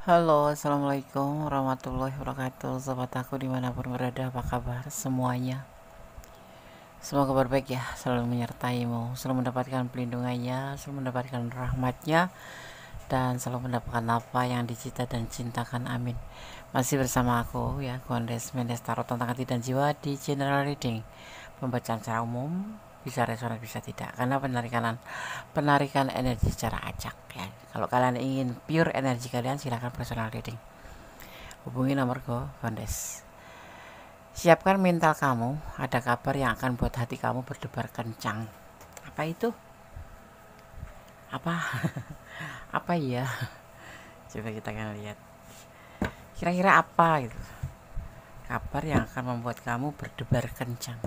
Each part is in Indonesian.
Halo, assalamualaikum warahmatullahi wabarakatuh. Sobat aku dimanapun berada, apa kabar semuanya? Semoga kabar baik ya, selalu menyertaimu, selalu mendapatkan pelindungannya, selalu mendapatkan rahmatnya, dan selalu mendapatkan apa yang dicita dan cintakan. Amin. Masih bersama aku ya, Gondes Mendes Tarot tentang hati dan jiwa di General Reading. Pembacaan secara umum, bisa resonan bisa tidak, karena penarikan energi secara acak ya. Kalau kalian ingin pure energi kalian, silahkan personal reading, hubungi nomor Gondes. Siapkan mental kamu, ada kabar yang akan buat hati kamu berdebar kencang. Apa itu? Apa? Apa ya? Coba kita akan lihat. Kira-kira apa gitu? Kabar yang akan membuat kamu berdebar kencang.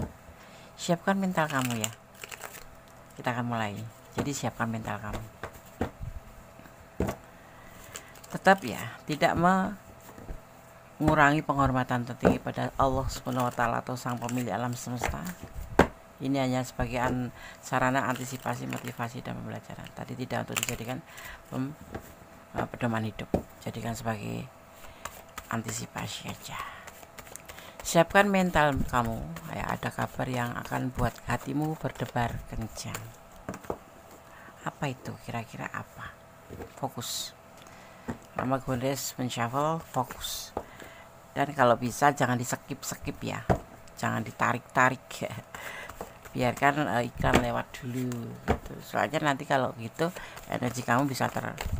Siapkan mental kamu ya. Kita akan mulai. Jadi siapkan mental kamu. Tetap ya, tidak mengurangi penghormatan tertinggi pada Allah Subhanahu wa taala atau Sang Pemilik alam semesta. Ini hanya sebagai sarana antisipasi, motivasi, dan pembelajaran. Tadi tidak untuk dijadikan pedoman hidup. Jadikan sebagai antisipasi aja. Siapkan mental kamu. Ya, ada kabar yang akan buat hatimu berdebar kencang. Apa itu? Kira-kira apa? Fokus. Nama Gondes menshuffle, fokus. Dan kalau bisa jangan di-skip ya. Jangan ditarik-tarik ya. Biarkan iklan lewat dulu gitu. Soalnya nanti kalau gitu energi kamu bisa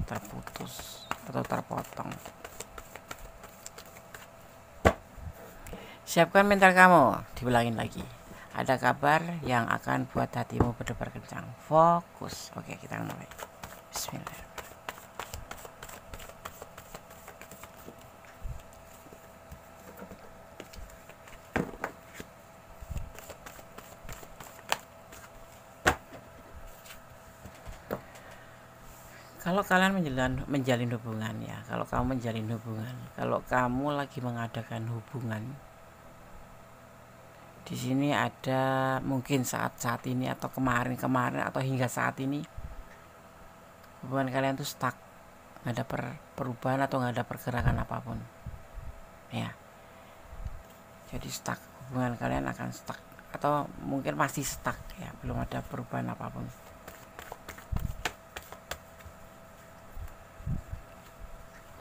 terputus atau terpotong. Siapkan mental kamu, diulangin lagi. Ada kabar yang akan buat hatimu berdebar kencang. Fokus. Oke, kita mulai. Bismillah. Kalau kalian menjalin hubungan ya, kalau kamu menjalin hubungan, kalau kamu lagi mengadakan hubungan, di sini ada mungkin saat ini atau kemarin atau hingga saat ini hubungan kalian tuh stuck, nggak ada perubahan atau nggak ada pergerakan apapun, ya. Jadi stuck, hubungan kalian akan stuck atau mungkin masih stuck ya, belum ada perubahan apapun.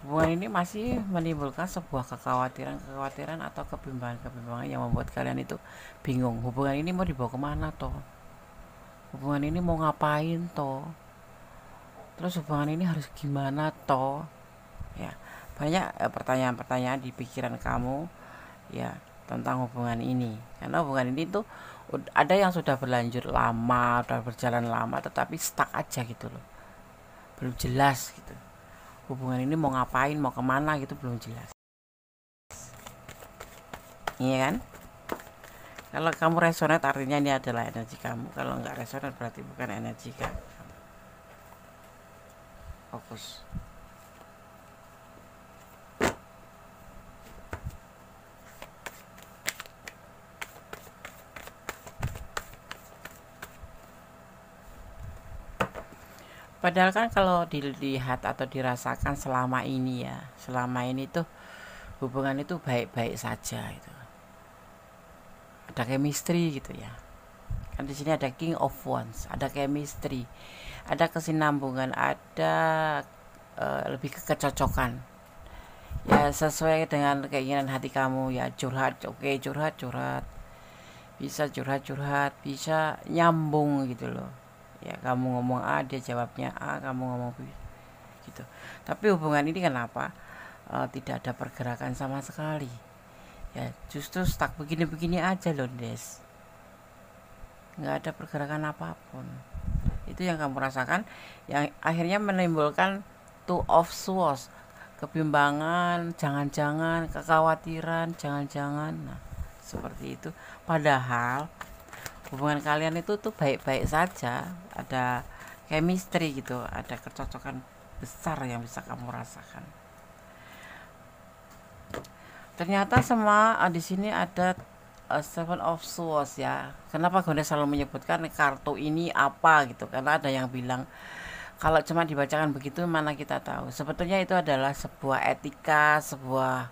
Hubungan ini masih menimbulkan sebuah kekhawatiran atau kebimbangan yang membuat kalian itu bingung. Hubungan ini mau dibawa kemana toh? Hubungan ini mau ngapain toh? Terus hubungan ini harus gimana toh? Ya, banyak pertanyaan-pertanyaan di pikiran kamu ya tentang hubungan ini. Karena hubungan ini tuh ada yang sudah berlanjut lama, sudah berjalan lama, tetapi stuck aja gitu loh. Belum jelas gitu. Hubungan ini mau ngapain, mau kemana gitu belum jelas. Iya kan? Kalau kamu resonate artinya ini adalah energi kamu. Kalau nggak resonate berarti bukan energi kamu. Fokus. Padahal kan kalau dilihat atau dirasakan selama ini tuh hubungan itu baik-baik saja itu. Ada chemistry gitu ya. Kan di sini ada King of Wands, ada chemistry, ada kesinambungan, ada lebih ke kecocokan. Ya sesuai dengan keinginan hati kamu ya, curhat, oke, curhat. Bisa curhat, bisa nyambung gitu loh. Ya kamu ngomong A, dia jawabnya A, kamu ngomong B gitu. Tapi hubungan ini kenapa tidak ada pergerakan sama sekali? Ya justru stuck begini-begini aja loh, Des. Nggak ada pergerakan apapun. Itu yang kamu rasakan, yang akhirnya menimbulkan two of swords, kebimbangan, jangan-jangan, kekhawatiran, jangan-jangan. Nah, seperti itu. Padahal hubungan kalian itu tuh baik-baik saja, ada chemistry gitu, ada kecocokan besar yang bisa kamu rasakan. Ternyata semua di sini ada Seven of Swords ya. Kenapa Gondes selalu menyebutkan kartu ini apa gitu? Karena ada yang bilang Kalau cuma dibacakan begitu mana kita tahu. Sebetulnya itu adalah sebuah etika, sebuah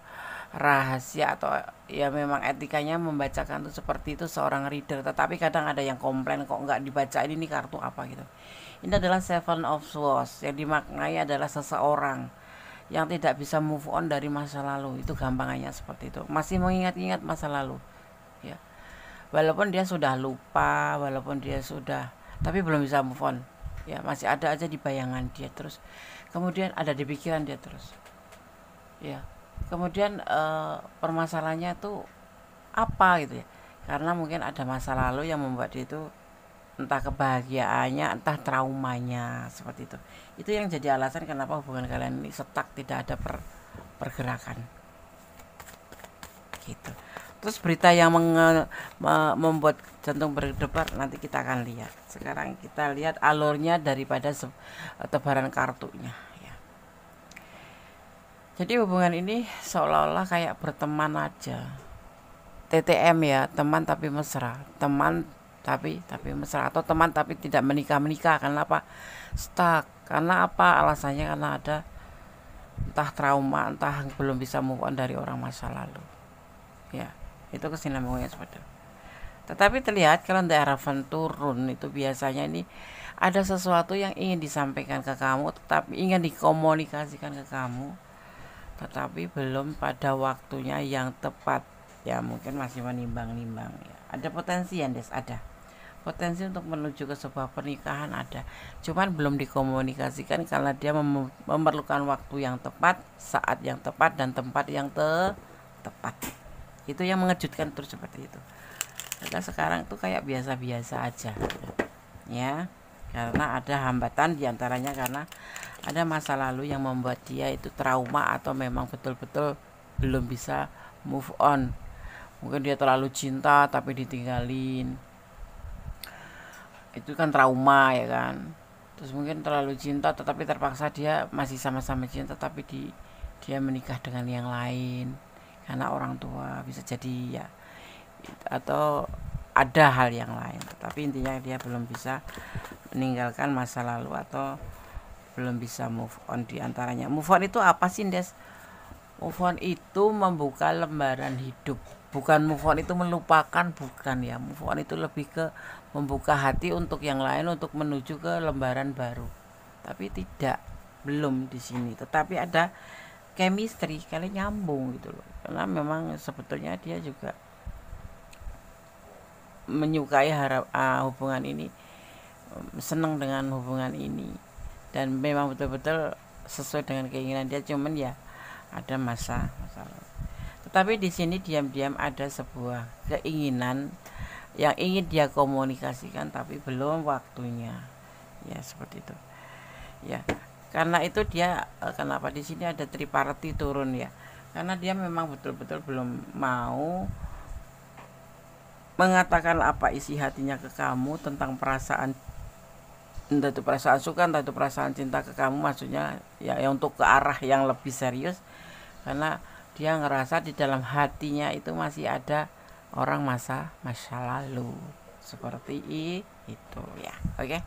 rahasia, atau ya memang etikanya membacakan itu seperti itu seorang reader. Tetapi kadang ada yang komplain kok nggak dibacain, ini kartu apa gitu. Ini adalah Seven of Swords, yang dimaknai adalah seseorang yang tidak bisa move on dari masa lalu. Itu gampangannya seperti itu. Masih mengingat-ingat masa lalu. Ya. Walaupun dia sudah lupa, walaupun dia sudah, tapi belum bisa move on. Ya, masih ada aja di bayangan dia terus. Kemudian ada di pikiran dia terus. Ya. Kemudian permasalahannya tuh apa gitu ya. Karena mungkin ada masa lalu yang membuat dia itu entah kebahagiaannya, entah traumanya, seperti itu. Itu yang jadi alasan kenapa hubungan kalian ini stuck, tidak ada pergerakan. Gitu. Terus berita yang membuat jantung berdebar nanti kita akan lihat. Sekarang kita lihat alurnya daripada tebaran kartunya. Ya. Jadi hubungan ini seolah-olah kayak berteman aja. TTM ya, teman tapi mesra. Teman tapi mesra, atau teman tapi tidak menikah. Kenapa? Stuck. Karena apa? Alasannya karena ada entah trauma, entah belum bisa move on dari orang masa lalu. Ya. Itu kesinambungannya seperti itu. Tetapi terlihat kalau Hierophant turun itu biasanya ini ada sesuatu yang ingin disampaikan ke kamu, tetapi ingin dikomunikasikan ke kamu, tetapi belum pada waktunya yang tepat. Ya mungkin masih menimbang-nimbang. Ya. Ada potensi ya, Des, ada potensi untuk menuju ke sebuah pernikahan, ada. Cuman belum dikomunikasikan karena dia memerlukan waktu yang tepat, saat yang tepat, dan tempat yang tepat. Itu yang mengejutkan terus seperti itu. Karena sekarang tuh kayak biasa-biasa aja ya, karena ada hambatan diantaranya karena ada masa lalu yang membuat dia itu trauma, atau memang betul-betul belum bisa move on. Mungkin dia terlalu cinta tapi ditinggalin, itu kan trauma ya kan. Terus mungkin terlalu cinta tetapi terpaksa dia masih sama-sama cinta, tapi dia menikah dengan yang lain karena orang tua, bisa jadi ya, atau ada hal yang lain. Tapi intinya dia belum bisa meninggalkan masa lalu atau belum bisa move on. Diantaranya move on itu apa sih, Des? Move on itu membuka lembaran hidup, bukan move on itu melupakan, bukan ya. Move on itu lebih ke membuka hati untuk yang lain, untuk menuju ke lembaran baru. Tapi tidak, belum di sini. Tetapi ada chemistry, kalian nyambung gitu loh. Karena memang sebetulnya dia juga menyukai hubungan ini, senang dengan hubungan ini, dan memang betul-betul sesuai dengan keinginan dia. Cuman ya ada masalah. Tetapi di sini diam-diam ada sebuah keinginan yang ingin dia komunikasikan, tapi belum waktunya. Ya seperti itu. Ya. Karena itu dia kenapa di sini ada triparti turun ya. Karena dia memang betul-betul belum mau mengatakan apa isi hatinya ke kamu tentang perasaan, entah itu perasaan suka, entah itu perasaan cinta ke kamu, maksudnya ya untuk ke arah yang lebih serius. Karena dia ngerasa di dalam hatinya itu masih ada orang masa lalu. Seperti itu ya. Oke.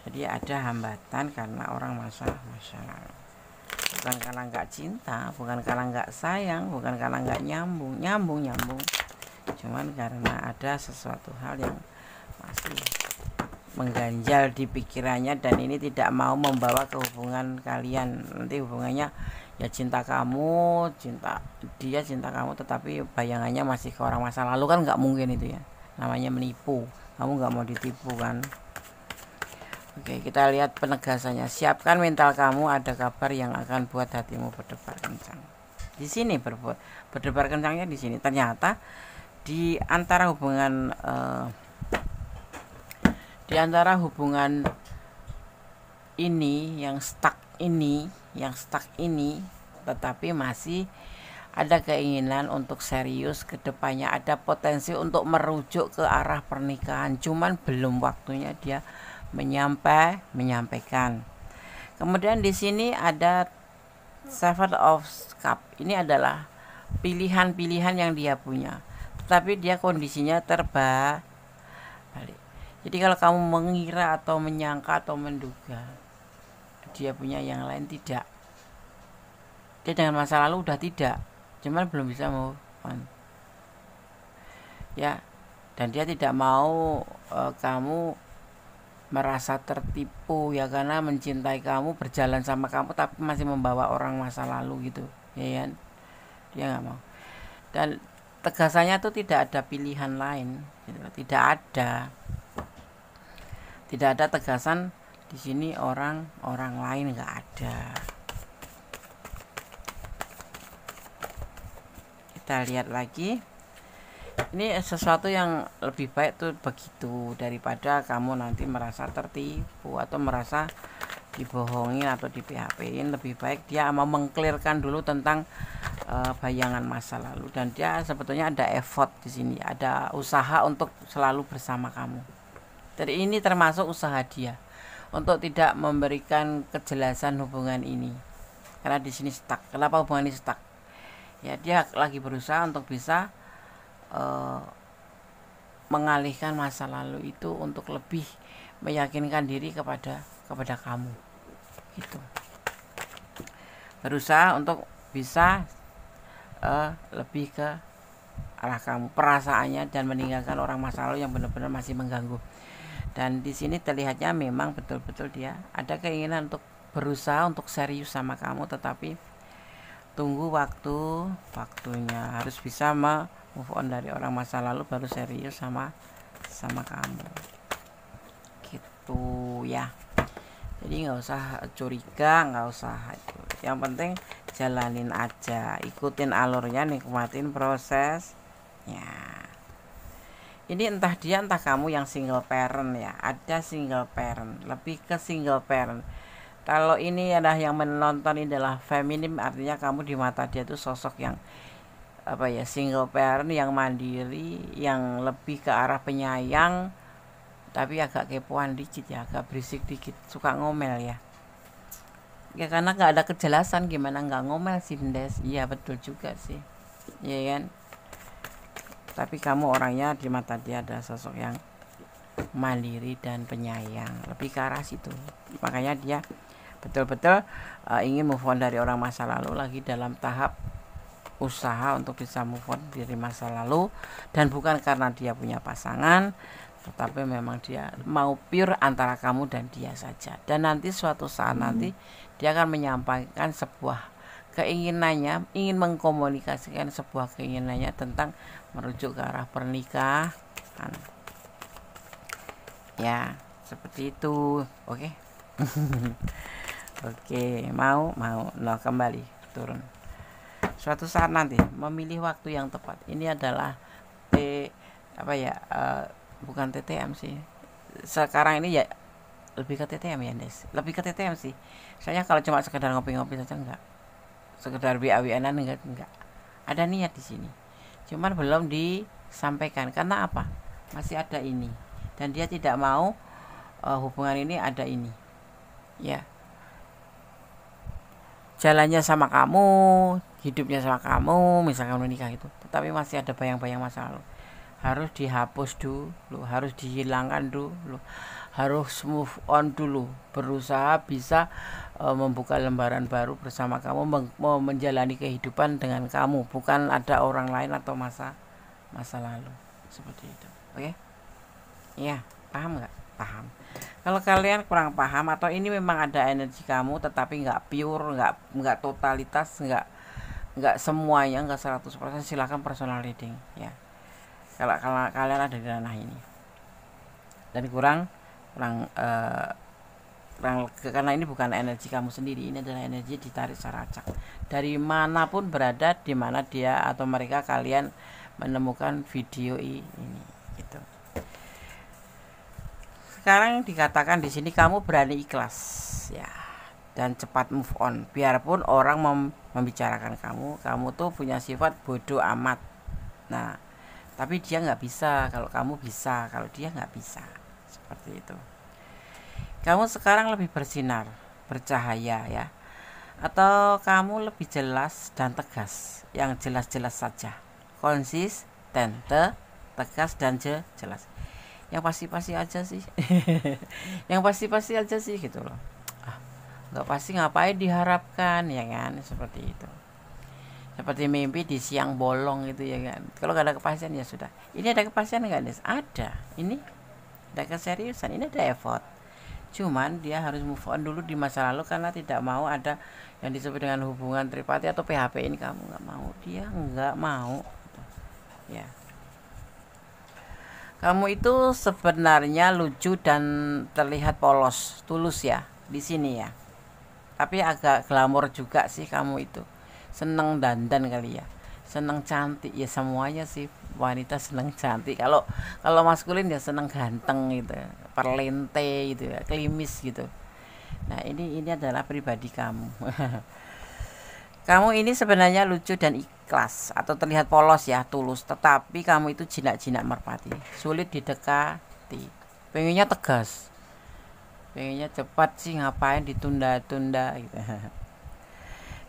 Jadi ada hambatan karena orang masa lalu. Bukan karena nggak cinta, bukan karena nggak sayang, bukan karena nggak nyambung. Cuman karena ada sesuatu hal yang masih mengganjal di pikirannya, dan ini tidak mau membawa ke hubungan kalian. Nanti hubungannya ya cinta kamu, cinta dia, cinta kamu, tetapi bayangannya masih ke orang masa lalu, kan nggak mungkin itu ya. Namanya menipu, kamu nggak mau ditipu kan. Oke, kita lihat penegasannya. Siapkan mental kamu, ada kabar yang akan buat hatimu berdebar kencang. Di sini berdebar kencangnya di sini. Ternyata di antara hubungan ini yang stuck ini, tetapi masih ada keinginan untuk serius ke depannya, ada potensi untuk merujuk ke arah pernikahan. Cuman belum waktunya dia menyampaikan. Kemudian di sini ada Seven of Cups. Ini adalah pilihan-pilihan yang dia punya, tetapi dia kondisinya terbalik. Jadi kalau kamu mengira atau menyangka atau menduga dia punya yang lain, tidak. Dia dengan masa lalu udah tidak, cuman belum bisa move on. Ya, dan dia tidak mau kamu merasa tertipu ya, karena mencintai kamu, berjalan sama kamu tapi masih membawa orang masa lalu gitu, ya kan? Dia nggak mau. Dan tegasannya tuh tidak ada pilihan lain, gitu. Tidak ada tegasan di sini orang lain, nggak ada. Kita lihat lagi. Ini sesuatu yang lebih baik tuh begitu, daripada kamu nanti merasa tertipu atau merasa dibohongin atau di PHP-in. Lebih baik dia mau mengklirkan dulu tentang bayangan masa lalu, dan dia sebetulnya ada effort di sini, ada usaha untuk selalu bersama kamu. Jadi ini termasuk usaha dia untuk tidak memberikan kejelasan hubungan ini, karena di sini stuck. Kenapa hubungan ini stuck? Ya, dia lagi berusaha untuk bisa mengalihkan masa lalu itu untuk lebih meyakinkan diri kepada kamu, gitu. Berusaha untuk bisa lebih ke arah kamu perasaannya, dan meninggalkan orang masa lalu yang benar-benar masih mengganggu. Dan di sini terlihatnya memang betul-betul dia ada keinginan untuk berusaha untuk serius sama kamu, tetapi tunggu waktunya. Harus bisa move on dari orang masa lalu baru serius sama kamu, gitu ya. Jadi nggak usah curiga, nggak usah itu. Yang penting jalanin aja, ikutin alurnya, nikmatin prosesnya. Ini entah dia entah kamu yang single parent ya. Ada single parent, lebih ke single parent. Kalau ini adalah yang menonton, ini adalah feminim, artinya kamu di mata dia tuh sosok yang single parent, yang mandiri, yang lebih ke arah penyayang, tapi agak kepoan dikit ya, agak berisik dikit, suka ngomel ya. Ya karena nggak ada kejelasan, gimana nggak ngomel sih, Des? Iya betul juga sih, ya kan? Tapi kamu orangnya di mata dia ada sosok yang mandiri dan penyayang, lebih ke arah situ. Makanya dia betul-betul ingin move on dari orang masa lalu, lagi dalam tahap usaha untuk bisa move on dari masa lalu. Dan bukan karena dia punya pasangan, tetapi memang dia mau pure antara kamu dan dia saja. Dan nanti suatu saat nanti dia akan menyampaikan sebuah keinginannya, ingin mengkomunikasikan sebuah keinginannya tentang merujuk ke arah pernikahan ya, seperti itu. Oke. Oke, mau nah, kembali turun. Suatu saat nanti memilih waktu yang tepat. Ini adalah bukan TTM sih. Sekarang ini ya lebih ke TTM ya, Des. Lebih ke TTM sih. Soalnya kalau cuma sekedar ngopi-ngopi saja enggak. Sekedar BAW-an enggak. Ada niat di sini. Cuman belum disampaikan. Karena apa? Masih ada ini. Dan dia tidak mau hubungan ini ada ini. Ya. Jalannya sama kamu, hidupnya sama kamu, misalkan menikah itu, tetapi masih ada bayang-bayang masa lalu. Harus dihapus dulu, harus dihilangkan dulu, harus move on dulu, berusaha bisa membuka lembaran baru bersama kamu, menjalani kehidupan dengan kamu, bukan ada orang lain atau masa lalu, seperti itu. Oke? Ya, paham nggak? Paham. Kalau kalian kurang paham atau ini memang ada energi kamu tetapi nggak pure, nggak totalitas, nggak semuanya, nggak 100%, silakan personal reading ya. Kalau kalian ada di ranah ini dan kurang karena ini bukan energi kamu sendiri, ini adalah energi ditarik secara acak dari manapun berada, di mana dia atau mereka kalian menemukan video ini gitu. Sekarang dikatakan di sini kamu berani ikhlas ya, dan cepat move on. Biarpun orang membicarakan kamu tuh punya sifat bodoh amat. Nah, tapi dia nggak bisa kalau kamu bisa, kalau dia nggak bisa, seperti itu. Kamu sekarang lebih bersinar, bercahaya ya, atau kamu lebih jelas dan tegas, yang jelas-jelas saja, konsisten, tegas dan jelas. yang pasti-pasti aja sih. Yang pasti-pasti aja sih gitu loh. Nggak pasti ngapain diharapkan, ya kan, seperti itu. Seperti mimpi di siang bolong gitu, ya kan. Kalau nggak ada kepastian ya sudah. Ini ada kepastian nggak, Des? Ada. Ini ada keseriusan, ini ada effort. Cuman dia harus move on dulu di masa lalu karena tidak mau ada yang disebut dengan hubungan tripati atau PHP ini. Kamu nggak mau, dia nggak mau, ya. Kamu itu sebenarnya lucu dan terlihat polos, tulus ya di sini ya. Tapi agak glamor juga sih kamu itu. Seneng dandan kali ya. Seneng cantik ya, semuanya sih wanita seneng cantik. Kalau maskulin ya seneng ganteng gitu, perlente gitu ya, klimis gitu. Nah, ini adalah pribadi kamu. Kamu ini sebenarnya lucu dan ikhlas atau terlihat polos ya, tulus, tetapi kamu itu jinak-jinak merpati, sulit didekati. Pengennya tegas. Pengennya cepat sih, ngapain ditunda-tunda gitu.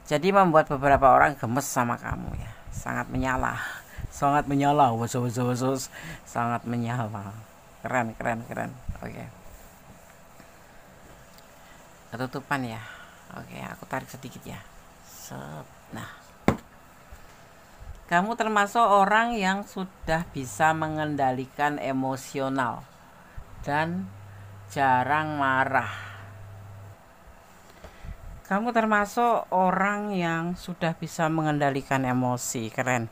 Jadi membuat beberapa orang gemes sama kamu ya. Sangat menyala. Sangat menyala. Sangat menyala. Keren. Oke. Ketutupan ya. Oke, aku tarik sedikit ya. Nah, kamu termasuk orang yang sudah bisa mengendalikan emosional dan jarang marah. Kamu termasuk orang yang sudah bisa mengendalikan emosi. Keren.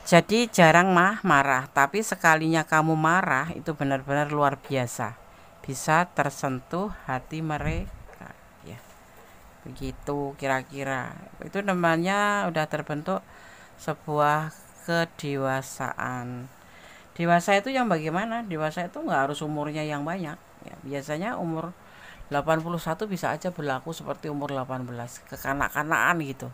Jadi jarang marah, tapi sekalinya kamu marah itu benar-benar luar biasa. Bisa tersentuh hati mereka, ya. Begitu kira-kira. Itu namanya udah terbentuk sebuah kedewasaan. Dewasa itu yang bagaimana? Dewasa itu nggak harus umurnya yang banyak ya. Biasanya umur 81 bisa aja berlaku seperti umur 18, kekanak-kanakan gitu.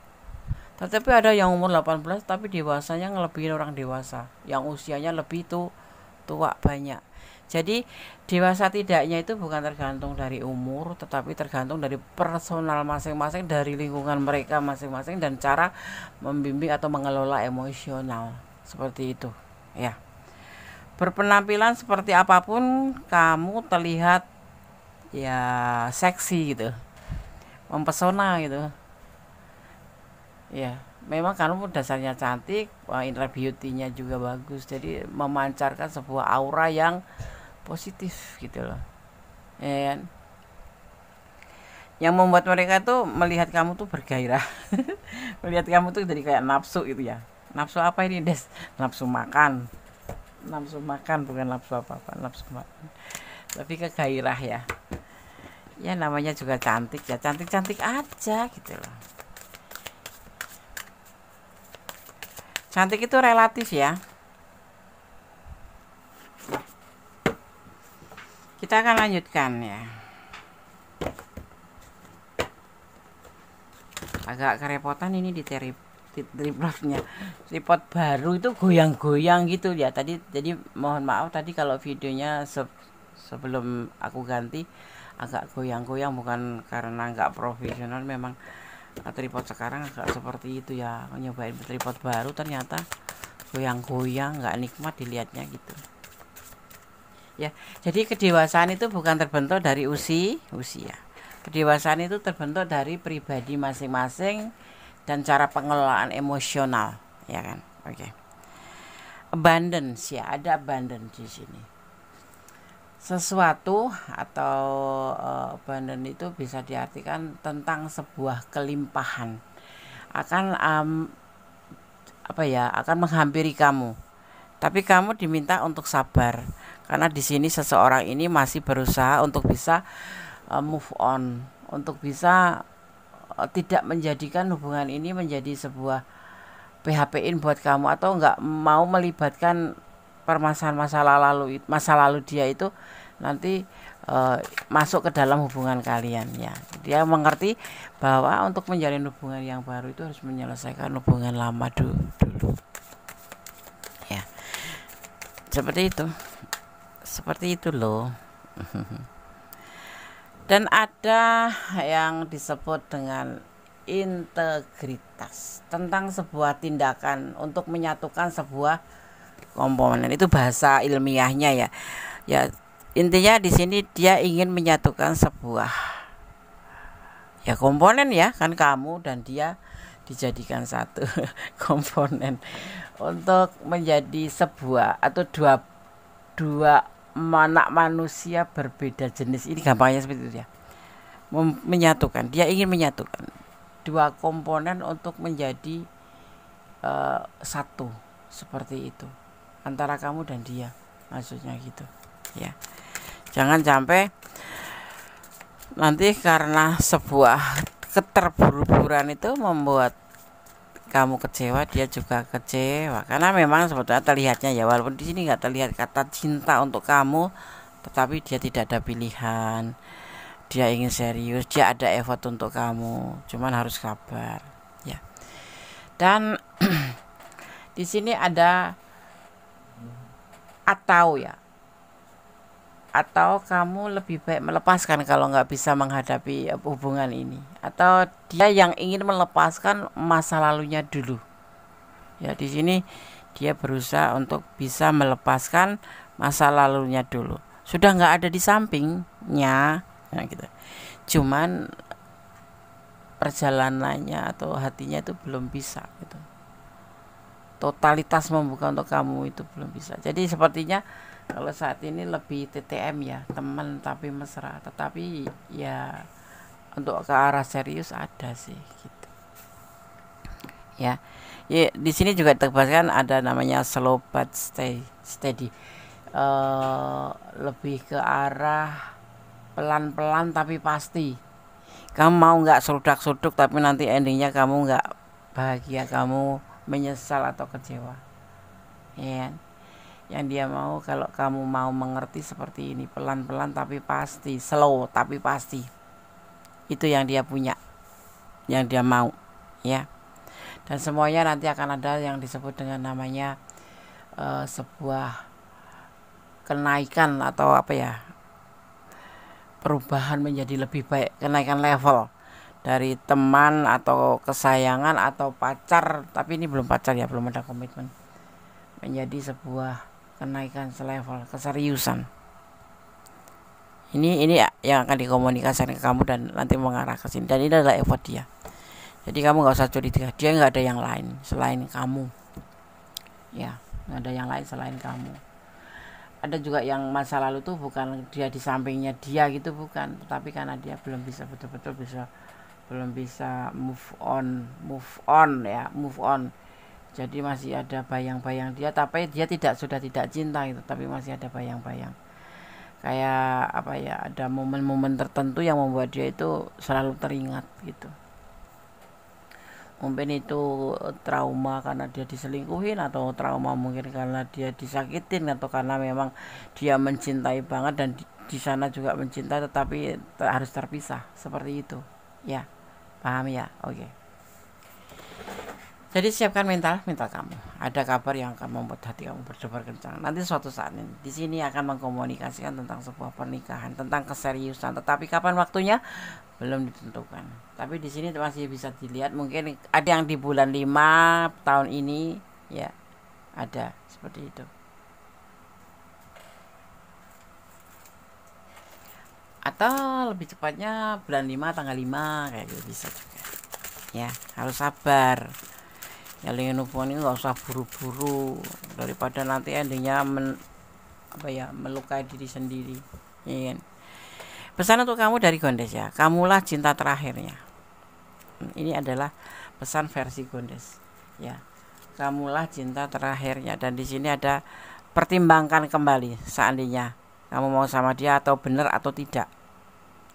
Tetapi ada yang umur 18 tapi dewasanya ngelebihin orang dewasa yang usianya lebih tua banyak. Jadi dewasa tidaknya itu bukan tergantung dari umur, tetapi tergantung dari personal masing-masing, dari lingkungan mereka masing-masing, dan cara membimbing atau mengelola emosional. Seperti itu ya. Berpenampilan seperti apapun kamu terlihat ya seksi gitu, mempesona gitu ya. Memang kamu dasarnya cantik, inner beauty-nya juga bagus, jadi memancarkan sebuah aura yang positif gitu loh, ya kan? Yang membuat mereka tuh melihat kamu tuh bergairah. Melihat kamu tuh jadi kayak nafsu gitu ya. Nafsu apa ini, Des? Nafsu makan, bukan nafsu apa-apa, nafsu makan, tapi kegairah ya. Ya namanya juga cantik ya, cantik-cantik aja gitu loh. Cantik itu relatif ya. Kita akan lanjutkan ya. Agak kerepotan ini di tripodnya. Tripod baru itu goyang-goyang gitu ya tadi. Jadi mohon maaf tadi kalau videonya sebelum aku ganti agak goyang-goyang, bukan karena nggak profesional, memang tripod sekarang agak seperti itu ya. Nyobain tripod baru ternyata goyang-goyang, nggak nikmat dilihatnya gitu ya. Jadi kedewasaan itu bukan terbentuk dari usia. Kedewasaan itu terbentuk dari pribadi masing-masing dan cara pengelolaan emosional, ya kan? Oke. Abundance ya, ada abundance di sini. Sesuatu atau abundance itu bisa diartikan tentang sebuah kelimpahan akan akan menghampiri kamu. Tapi kamu diminta untuk sabar karena di sini seseorang ini masih berusaha untuk bisa move on, untuk bisa tidak menjadikan hubungan ini menjadi sebuah PHP-in buat kamu, atau nggak mau melibatkan permasalahan masa lalu dia itu nanti masuk ke dalam hubungan kalian ya. Dia mengerti bahwa untuk menjalin hubungan yang baru itu harus menyelesaikan hubungan lama dulu ya. Seperti itu loh. Dan ada yang disebut dengan integritas, tentang sebuah tindakan untuk menyatukan sebuah komponen. Itu bahasa ilmiahnya ya. Ya, intinya di sini dia ingin menyatukan sebuah ya komponen ya, kan kamu dan dia dijadikan satu komponen untuk menjadi sebuah atau dua anak manusia berbeda jenis. Ini gampangnya seperti itu ya. Menyatukan, dia ingin menyatukan dua komponen untuk menjadi satu, seperti itu antara kamu dan dia, maksudnya gitu ya. Jangan sampai nanti karena sebuah keterburu-buruan itu membuat kamu kecewa, dia juga kecewa, karena memang sebetulnya terlihatnya ya, walaupun di sini nggak terlihat kata cinta untuk kamu, tetapi dia tidak ada pilihan, dia ingin serius, dia ada effort untuk kamu, cuman harus sabar ya. Dan di sini ada atau ya, atau kamu lebih baik melepaskan kalau nggak bisa menghadapi hubungan ini, atau dia yang ingin melepaskan masa lalunya dulu ya. Di sini dia berusaha untuk bisa melepaskan masa lalunya dulu, sudah nggak ada di sampingnya ya, gitu. Cuman perjalanannya atau hatinya itu belum bisa gitu, totalitas membuka untuk kamu itu belum bisa. Jadi sepertinya kalau saat ini lebih TTM ya, teman tapi mesra, tetapi ya untuk ke arah serius ada sih gitu ya. Ya, di sini juga tegaskan ada namanya slow but steady, lebih ke arah pelan-pelan tapi pasti. Kamu mau nggak serudak-seruduk tapi nanti endingnya kamu nggak bahagia, kamu menyesal atau kecewa ya. Yang dia mau, kalau kamu mau mengerti seperti ini, pelan-pelan tapi pasti, slow tapi pasti, itu yang dia punya, yang dia mau ya. Dan semuanya nanti akan ada yang disebut dengan namanya sebuah kenaikan atau apa ya, perubahan menjadi lebih baik, kenaikan level dari teman atau kesayangan atau pacar, tapi ini belum pacar ya, belum ada komitmen, menjadi sebuah kenaikan selevel keseriusan. Ini yang akan dikomunikasikan ke kamu dan nanti mengarah ke sini, dan ini adalah effort dia. Jadi kamu nggak usah curiga, dia nggak ada yang lain selain kamu ya, nggak ada yang lain selain kamu. Ada juga yang masa lalu tuh bukan dia di sampingnya dia gitu, bukan, tetapi karena dia belum bisa betul-betul belum bisa move on ya, move on. Jadi masih ada bayang-bayang dia, tapi dia sudah tidak cinta gitu, tapi masih ada bayang-bayang. Kayak apa ya, ada momen-momen tertentu yang membuat dia itu selalu teringat gitu. Mungkin itu trauma karena dia diselingkuhin, atau trauma mungkin karena dia disakitin, atau karena memang dia mencintai banget dan di sana juga mencintai tetapi harus terpisah, seperti itu. Ya, paham ya? Oke. Jadi siapkan mental kamu. Ada kabar yang akan membuat hati kamu berdebar kencang. Nanti suatu saat ini di sini akan mengkomunikasikan tentang sebuah pernikahan, tentang keseriusan. Tetapi kapan waktunya belum ditentukan. Tapi di sini masih bisa dilihat, mungkin ada yang di bulan 5 tahun ini ya, ada seperti itu. Atau lebih cepatnya bulan 5 tanggal 5 kayak gitu bisa juga. Ya, harus sabar. Ya, ingin hubungan ini nggak usah buru-buru, daripada nanti endingnya melukai diri sendiri ya kan? Pesan untuk kamu dari Gondes ya, kamulah cinta terakhirnya. Ini adalah pesan versi Gondes ya, kamulah cinta terakhirnya. Dan di sini ada pertimbangkan kembali, seandainya kamu mau sama dia atau benar atau tidak,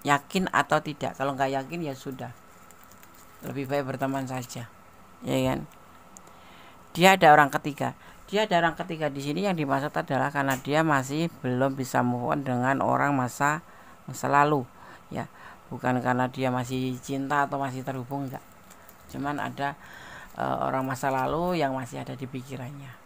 yakin atau tidak. Kalau nggak yakin ya sudah, lebih baik berteman saja ya kan. Dia ada orang ketiga di sini. Yang dimaksud adalah karena dia masih belum bisa move on dengan orang masa lalu ya, bukan karena dia masih cinta atau masih terhubung, enggak. Cuman ada orang masa lalu yang masih ada di pikirannya.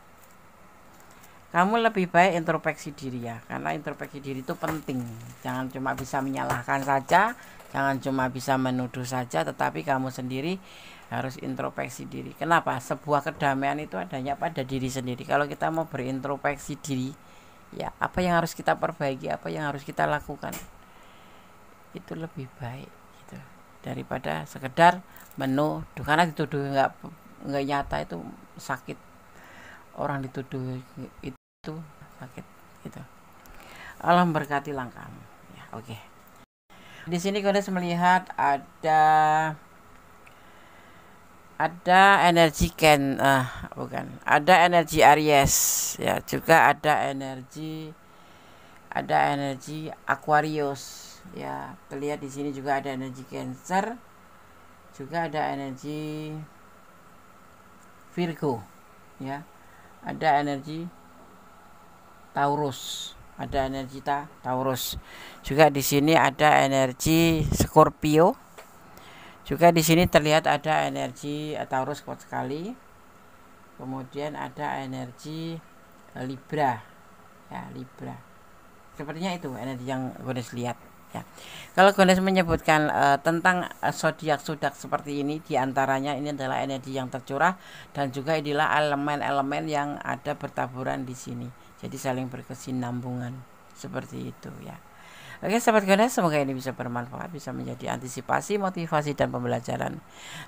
Kamu lebih baik introspeksi diri ya, karena introspeksi diri itu penting. Jangan cuma bisa menyalahkan saja, jangan cuma bisa menuduh saja, tetapi kamu sendiri harus introspeksi diri. Kenapa? Sebuah kedamaian itu adanya pada diri sendiri. Kalau kita mau berintrospeksi diri ya apa yang harus kita perbaiki, apa yang harus kita lakukan, itu lebih baik gitu daripada sekedar menuduh. Karena dituduh nggak nyata itu sakit, orang dituduh itu sakit gitu. Allah memberkati langkahmu ya. Oke. Di sini kalian melihat ada energi bukan, ada energi Aries ya, juga ada energi Aquarius ya. Terlihat di sini juga ada energi Cancer, juga ada energi Virgo ya, ada energi Taurus, ada energi Taurus. Juga di sini ada energi Scorpio. Juga di sini terlihat ada energi Taurus kuat sekali. Kemudian ada energi Libra. Ya, Libra. Sepertinya itu energi yang Gones lihat ya. Kalau Gones menyebutkan tentang zodiak seperti ini, diantaranya ini adalah energi yang tercurah dan juga inilah elemen-elemen yang ada bertaburan di sini. Jadi saling berkesinambungan seperti itu ya. Oke sahabat Gones, semoga ini bisa bermanfaat, bisa menjadi antisipasi, motivasi dan pembelajaran.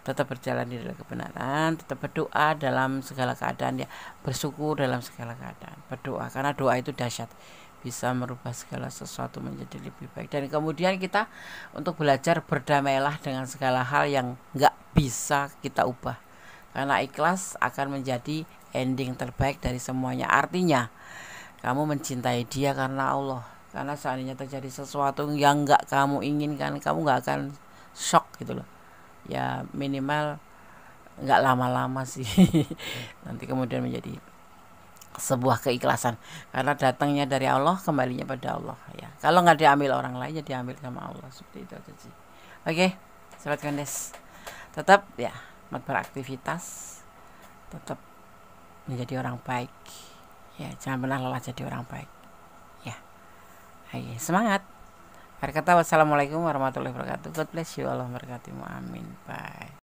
Tetap berjalan di dalam kebenaran, tetap berdoa dalam segala keadaan ya, bersyukur dalam segala keadaan, berdoa karena doa itu dahsyat, bisa merubah segala sesuatu menjadi lebih baik. Dan kemudian kita untuk belajar berdamailah dengan segala hal yang nggak bisa kita ubah, karena ikhlas akan menjadi ending terbaik dari semuanya. Artinya kamu mencintai dia karena Allah. Karena seandainya terjadi sesuatu yang nggak kamu inginkan, kamu nggak akan shock gitu loh ya, minimal nggak lama-lama sih nanti kemudian menjadi sebuah keikhlasan karena datangnya dari Allah, kembalinya pada Allah ya. Kalau nggak diambil orang lain ya diambil sama Allah, seperti itu aja sih. Oke sahabat Gones, tetap ya beraktivitas, tetap menjadi orang baik ya, jangan pernah lelah jadi orang baik ya. Oke, semangat. Akhir kata wassalamualaikum warahmatullahi wabarakatuh. God bless you, Allah memberkatimu, amin. Bye.